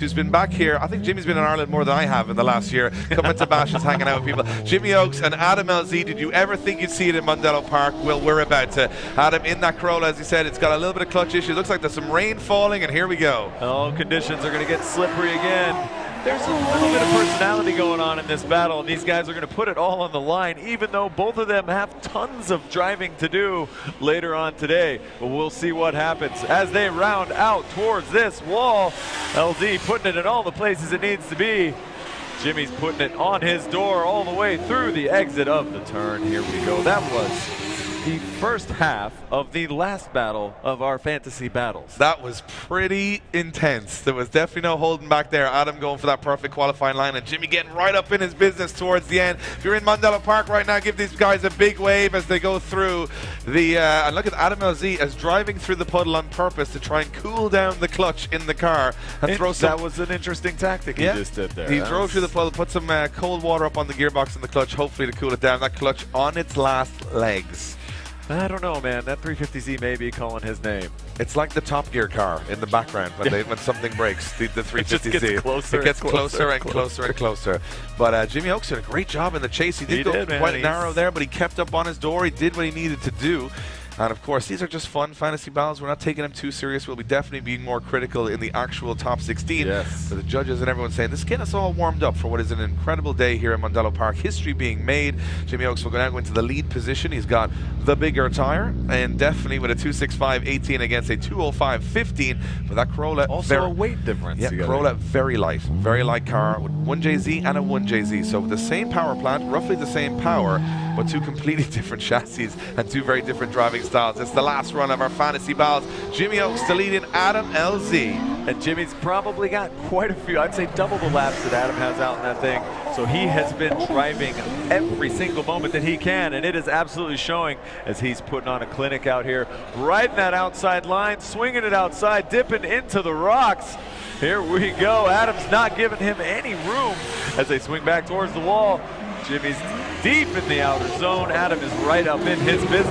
who's been back here. I think Jimmy's been in Ireland more than I have in the last year, coming to bashes, hanging out with people. Jimmy Oakes and Adam LZ, did you ever think you'd see it in Mondello Park? Well, we're about to. Adam in that Corolla, as he said, it's got a little bit of clutch issue. Looks like there's some rain falling, and here we go. Oh, conditions are going to get slippery again. There's a little bit of personality going on in this battle, and these guys are going to put it all on the line, even though both of them have tons of driving to do later on today. But we'll see what happens as they round out towards this wall. LZ putting it in all the places it needs to be. Jimmy's putting it on his door all the way through the exit of the turn. Here we go. That was the first half of the last battle of our fantasy battles. That was pretty intense. There was definitely no holding back there. Adam going for that perfect qualifying line, and Jimmy getting right up in his business towards the end. If you're in Mondello Park right now, give these guys a big wave as they go through the and look at Adam LZ as driving through the puddle on purpose to try and cool down the clutch in the car and throw some. That was an interesting tactic he just did there. He drove through the puddle, put some cold water up on the gearbox and the clutch, hopefully to cool it down. That clutch on its last legs. I don't know, man. That 350Z may be calling his name. It's like the Top Gear car in the background when something breaks. The 350Z. It just gets closer. It gets closer and closer and closer. But Jimmy Oakes did a great job in the chase. He did go quite narrow there, but he kept up on his door. He did what he needed to do. And of course, these are just fun fantasy battles. We're not taking them too serious. We'll be definitely being more critical in the actual top 16. Yes. For the judges and everyone saying, this is getting us all warmed up for what is an incredible day here in Mondello Park. History being made. Jimmy Oakes will now go into the lead position. He's got the bigger tire, and definitely with a 265.18 against a 205.15 for that Corolla. Also a weight difference. Yeah, Corolla very light car with 1JZ and a 1JZ. So with the same power plant, roughly the same power, but two completely different chassis and two very different driving styles. It's the last run of our fantasy battles. Jimmy Oakes to lead in Adam LZ. And Jimmy's probably got quite a few, I'd say double the laps that Adam has out in that thing. So he has been driving every single moment that he can, and it is absolutely showing as he's putting on a clinic out here, riding that outside line, swinging it outside, dipping into the rocks. Here we go. Adam's not giving him any room as they swing back towards the wall. Jimmy's deep in the outer zone. Adam is right up in his business.